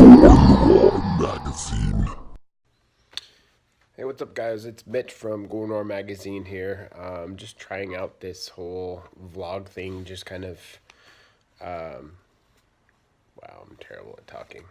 Magazine. Hey, what's up, guys? It's Mitch from Gore Noir Magazine here. Just trying out this whole vlog thing. Just kind of, wow, I'm terrible at talking.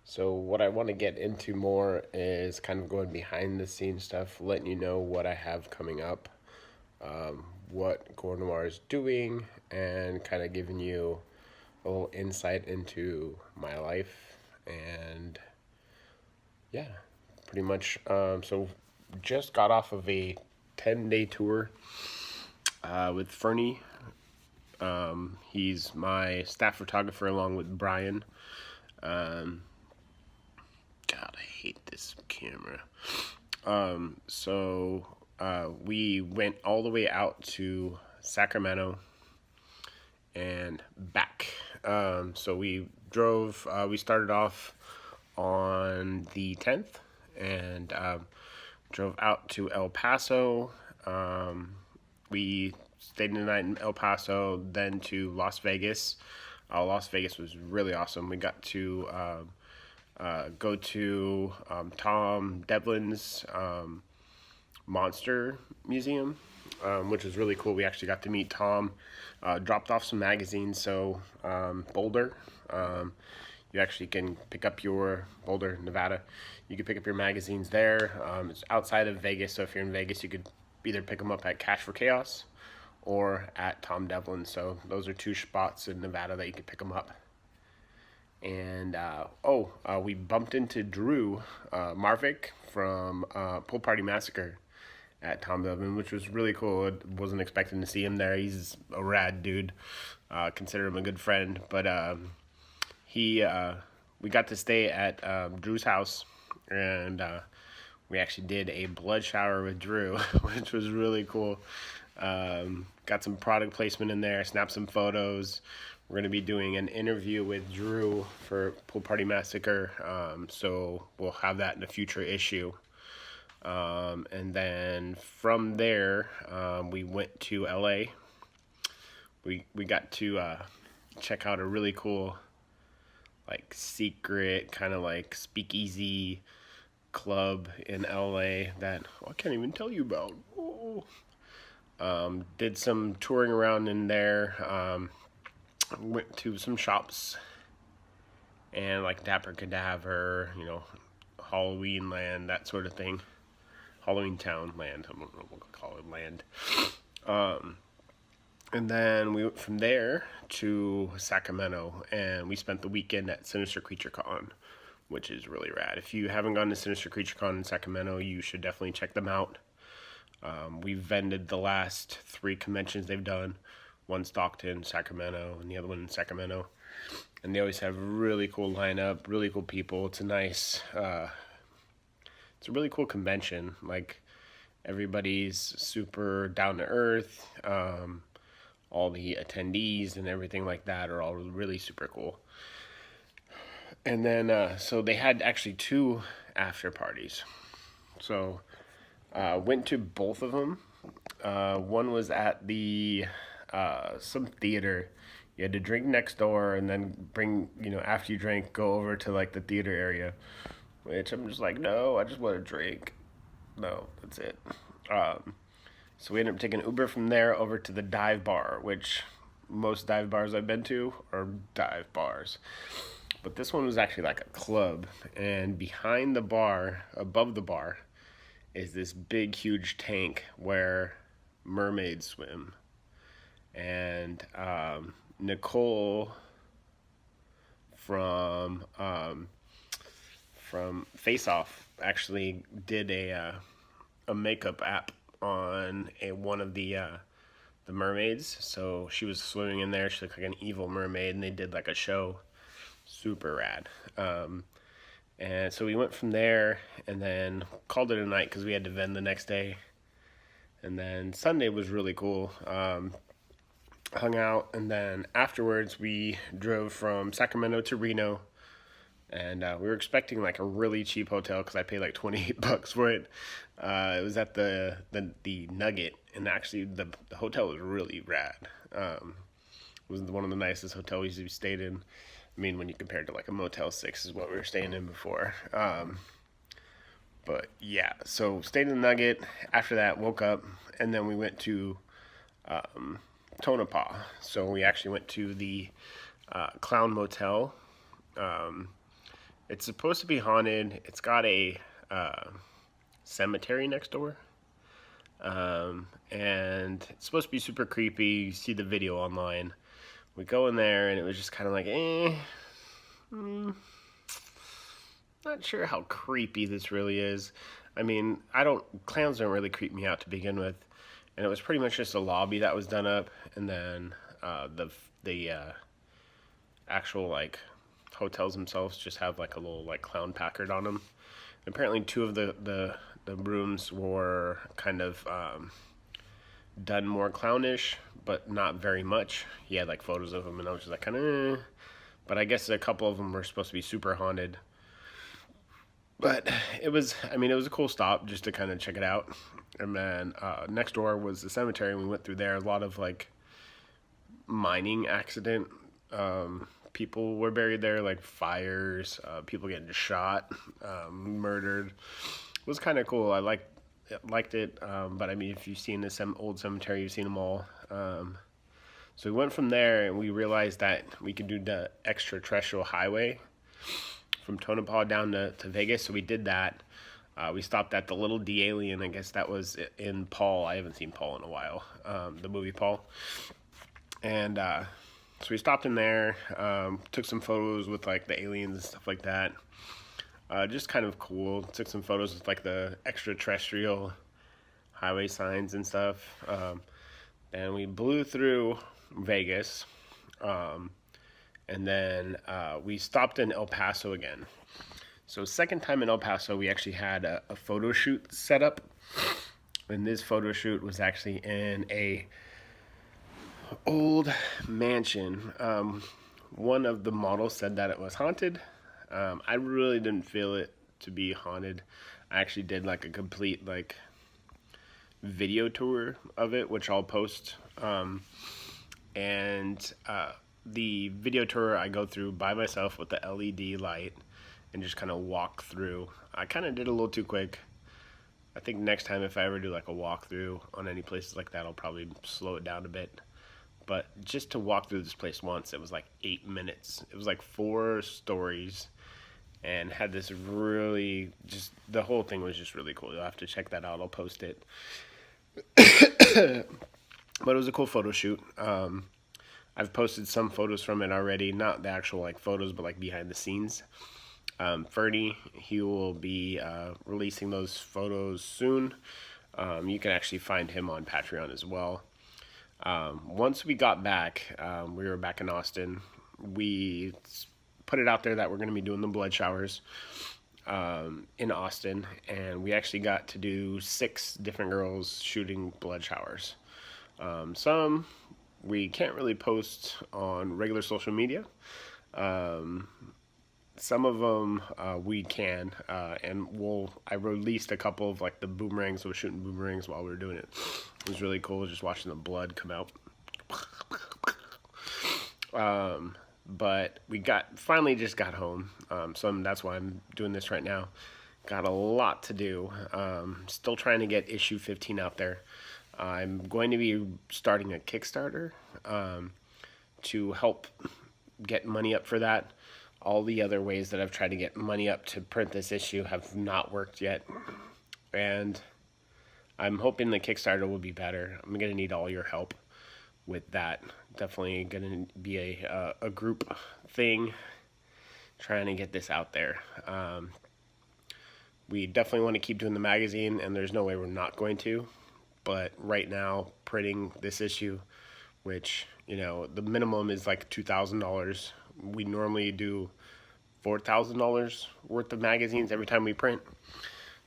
So what I want to get into more is kind of going behind the scenes stuff, letting you know what I have coming up, what Gore Noir is doing, and kind of giving you a little insight into my life and yeah, pretty much. So just got off of a 10-day tour with Fernie. He's my staff photographer along with Brian. Um, God, I hate this camera. We went all the way out to Sacramento and back. So we drove, we started off on the 10th and drove out to El Paso. We stayed the night in El Paso, then to Las Vegas. Las Vegas was really awesome. We got to go to Tom Devlin's Monster Museum, which was really cool. We actually got to meet Tom. Dropped off some magazines. So Boulder, you actually can pick up your Boulder, Nevada. You can pick up your magazines there. It's outside of Vegas, so if you're in Vegas, you could either pick them up at Cash for Chaos or at Tom Devlin. So those are two spots in Nevada that you could pick them up. And we bumped into Drew Marvick from Pool Party Massacre at Tom Devlin, which was really cool. I wasn't expecting to see him there. He's a rad dude. Consider him a good friend. But we got to stay at Drew's house, and we actually did a blood shower with Drew, which was really cool. Got some product placement in there, snapped some photos. We're going to be doing an interview with Drew for Pool Party Massacre, so we'll have that in a future issue. And then from there, we went to LA. We got to check out a really cool, like, secret kind of like speakeasy club in LA that I can't even tell you about. Did some touring around in there. Went to some shops and like Dapper Cadaver, Halloween Land, that sort of thing. Halloween Town Land, I don't know what we'll call it, land. And then we went from there to Sacramento, and we spent the weekend at Sinister Creature Con, which is really rad. If you haven't gone to Sinister Creature Con in Sacramento, you should definitely check them out. We've vended the last 3 conventions they've done. One Stockton, Sacramento, and the other one in Sacramento. And they always have really cool lineup, really cool people. It's a nice, it's a really cool convention. Like, everybody's super down to earth. All the attendees and everything like that are all really super cool. And then, so they had actually 2 after parties. So, went to both of them. One was at the some theater. You had to drink next door and then bring, after you drank, go over to like the theater area, which I'm just like, no, I just want to drink. No, that's it. So we ended up taking Uber from there over to the dive bar, which most dive bars I've been to are dive bars. But this one was actually like a club, and behind the bar, above the bar, is this big, huge tank where mermaids swim. And Nicole from Face Off actually did a makeup app on one of the mermaids. So she was swimming in there. She looked like an evil mermaid, and they did like a show. Super rad. And so we went from there and then called it a night because we had to vend the next day. And then Sunday was really cool. Hung out, and then afterwards we drove from Sacramento to Reno, and we were expecting like a really cheap hotel because I paid like $28 for it. It was at the Nugget, and actually the hotel was really rad. It was one of the nicest hotels we stayed in. I mean, when you compare it to like a Motel 6 is what we were staying in before. But yeah, so stayed in the Nugget. After that, woke up, and then we went to Tonopah. So we actually went to the Clown Motel. It's supposed to be haunted. It's got a cemetery next door. And it's supposed to be super creepy. You see the video online. We go in there, and it was just kind of like, not sure how creepy this really is. I mean, clowns don't really creep me out to begin with. And it was pretty much just a lobby that was done up, and then the actual like hotels themselves just have like a little like clown placard on them. And apparently, two of the rooms were kind of done more clownish, but not very much. He had like photos of them, and I was just like kind of. But I guess a couple of them were supposed to be super haunted. But it was a cool stop just to kind of check it out. And then next door was the cemetery, and we went through there. A lot of like mining accident. People were buried there, like fires, people getting shot, murdered. It was kind of cool. I liked it. But I mean, if you've seen this old cemetery, you've seen them all. So we went from there, and we realized that we could do the extraterrestrial highway from Tonopah down to Vegas. So we did that. We stopped at the Little D Alien. I guess that was in Paul. I haven't seen Paul in a while. The movie Paul. And so we stopped in there, took some photos with like the aliens and stuff like that. Just kind of cool. Took some photos with like the extraterrestrial highway signs and stuff. And we blew through Vegas. And then we stopped in El Paso again. So second time in El Paso, we actually had a photo shoot set up. And this photo shoot was actually in a old mansion. One of the models said that it was haunted. I really didn't feel it to be haunted. I actually did like a complete like video tour of it, which I'll post. The video tour I go through by myself with the LED light and just kind of walk through. I kind of did a little too quick. I think next time if I ever do like a walkthrough on any places like that, I'll probably slow it down a bit. But just to walk through this place once, it was like 8 minutes. It was like 4 stories and had this really, just the whole thing was just really cool. You'll have to check that out. I'll post it. But it was a cool photo shoot. I've posted some photos from it already, not the actual like photos, but like behind the scenes. Ferdy, he will be releasing those photos soon. You can actually find him on Patreon as well. Once we got back, we were back in Austin. We put it out there that we're going to be doing the blood showers in Austin, and we actually got to do 6 different girls shooting blood showers. Some we can't really post on regular social media. Some of them we can, and I released a couple of like the boomerangs. I was shooting boomerangs while we were doing it. It was really cool just watching the blood come out. But we finally just got home, so that's why I'm doing this right now. Got a lot to do. Still trying to get issue 15 out there. I'm going to be starting a Kickstarter to help get money up for that. All the other ways that I've tried to get money up to print this issue have not worked yet. And I'm hoping the Kickstarter will be better. I'm going to need all your help with that. Definitely going to be a group thing, trying to get this out there. We definitely want to keep doing the magazine, and there's no way we're not going to. But right now, printing this issue, which, you know, the minimum is like $2,000. We normally do $4,000 worth of magazines every time we print.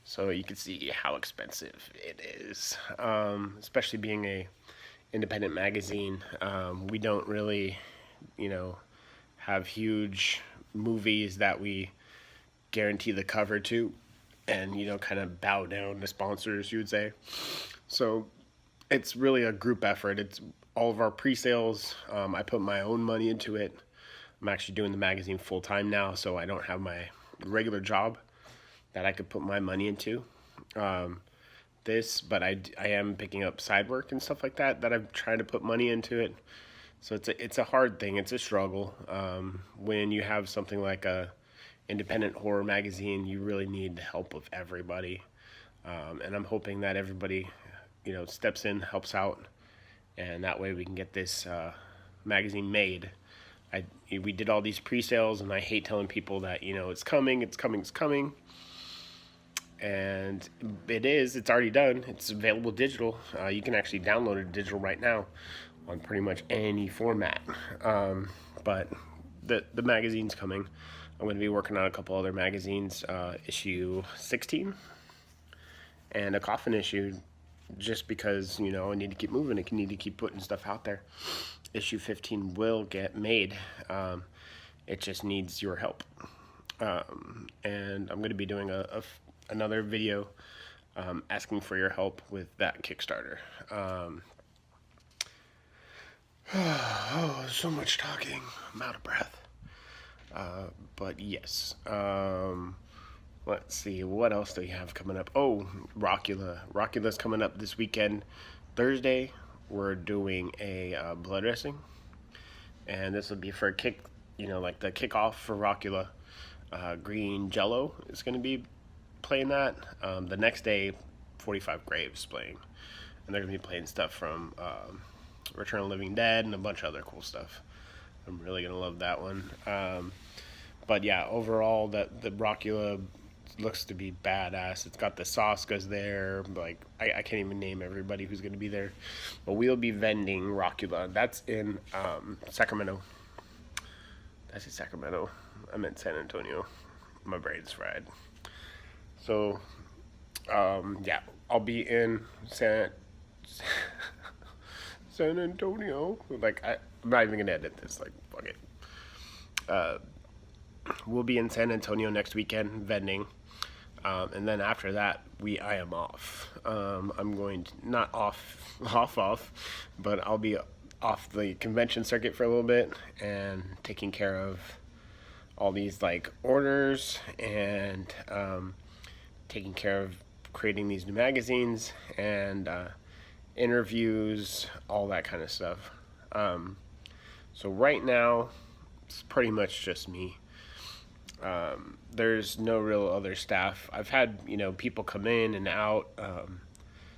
So you can see how expensive it is, especially being a independent magazine. We don't really, you know, have huge movies that we guarantee the cover to and, you know, kind of bow down to sponsors, you would say. So it's really a group effort. It's all of our pre-sales. I put my own money into it. I'm actually doing the magazine full time now, so I don't have my regular job that I could put my money into. But I am picking up side work and stuff like that I'm trying to put money into it. So it's a hard thing. It's a struggle. When you have something like a independent horror magazine, you really need the help of everybody. And I'm hoping that everybody, steps in, helps out, and that way we can get this magazine made. We did all these pre-sales, and I hate telling people that it's coming, it's coming, it's coming. And it's already done. It's available digital. You can actually download it digital right now on pretty much any format. But the magazine's coming. I'm going to be working on a couple other magazines, issue 16 and a coffin issue, just because, I need to keep moving. I need to keep putting stuff out there. Issue 15 will get made. It just needs your help. And I'm going to be doing another video asking for your help with that Kickstarter. So much talking. I'm out of breath. But yes. Let's see. What else do we have coming up? Oh, Rockula. Rockula's coming up this weekend. Thursday, we're doing a blood dressing. And this will be for a kick, like the kickoff for Rockula. Green Jello is going to be playing that. The next day, 45 Graves playing. And they're going to be playing stuff from Return of the Living Dead and a bunch of other cool stuff. I'm really going to love that one. But yeah, overall, the Rockula looks to be badass. It's got the Saskas there. Like, I can't even name everybody who's going to be there. But we'll be vending Rockula. That's in Sacramento. That's in Sacramento. I'm in San Antonio. My brain's fried. So, yeah, I'll be in San Antonio. Like, I'm not even going to edit this. Like, fuck it. We'll be in San Antonio next weekend vending. And then after that, I am off. I'm going to, not off, but I'll be off the convention circuit for a little bit and taking care of all these like orders and taking care of creating these new magazines and interviews, all that kind of stuff. So right now, it's pretty much just me. There's no real other staff. I've had, people come in and out.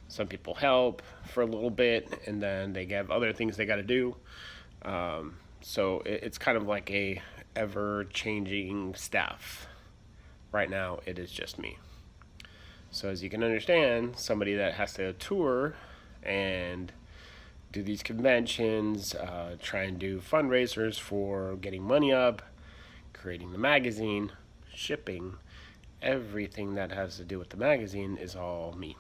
Some people help for a little bit, and then they have other things they got to do. So it's kind of like a ever-changing staff. Right now, it is just me. So as you can understand, somebody that has to tour and do these conventions, try and do fundraisers for getting money up, creating the magazine, shipping, everything that has to do with the magazine is all me.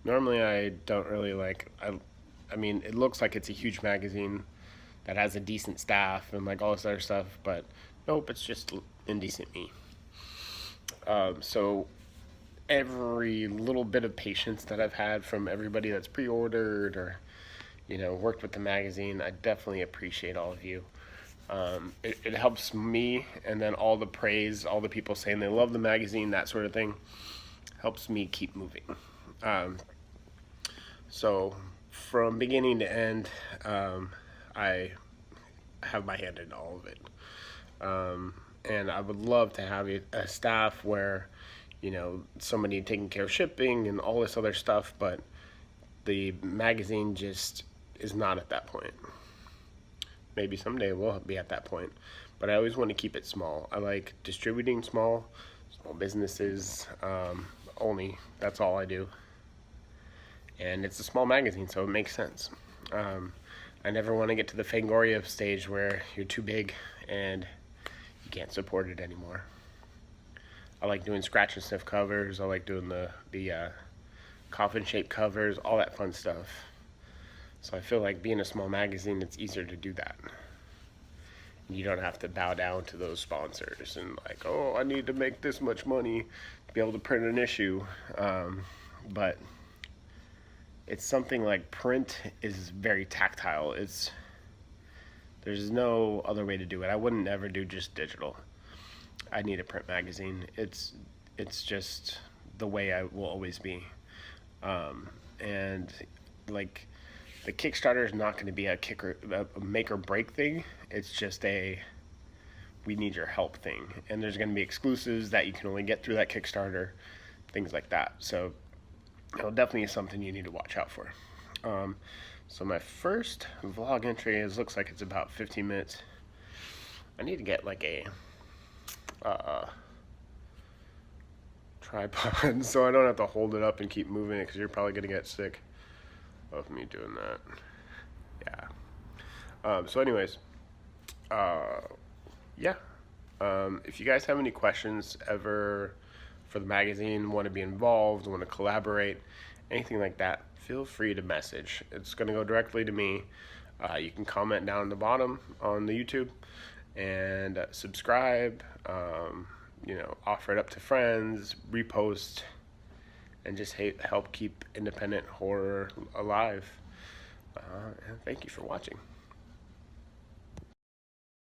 Normally I don't really I mean, it looks like it's a huge magazine that has a decent staff and like all this other stuff, but nope, it's just indecent me. So every little bit of patience that I've had from everybody that's pre-ordered or, worked with the magazine, I definitely appreciate all of you. It helps me, and then all the praise, all the people saying they love the magazine, that sort of thing, helps me keep moving. So from beginning to end, I have my hand in all of it. And I would love to have a staff where, somebody taking care of shipping and all this other stuff, but the magazine just is not at that point. Maybe someday we'll be at that point, but I always want to keep it small. I like distributing small businesses only. That's all I do. And it's a small magazine, so it makes sense. I never want to get to the Fangoria stage where you're too big and you can't support it anymore. I like doing scratch and sniff covers. I like doing the coffin-shaped covers, all that fun stuff. So I feel like being a small magazine, it's easier to do that. You don't have to bow down to those sponsors and like, oh, I need to make this much money to be able to print an issue. But it's something like print is very tactile. There's no other way to do it. I wouldn't ever do just digital. I need a print magazine. It's just the way I will always be. And like the Kickstarter is not going to be a make or break thing. It's just a we need your help thing. And there's going to be exclusives that you can only get through that Kickstarter, things like that. So it'll definitely is something you need to watch out for. So my first vlog entry looks like it's about 15 minutes. I need to get like a tripod so I don't have to hold it up and keep moving it, because you're probably gonna get sick of me doing that. Yeah. So anyways, yeah. If you guys have any questions ever for the magazine, want to be involved, want to collaborate, anything like that, feel free to message. It's going to go directly to me. You can comment down the bottom on the YouTube and subscribe, offer it up to friends, repost, and just help keep independent horror alive. And thank you for watching.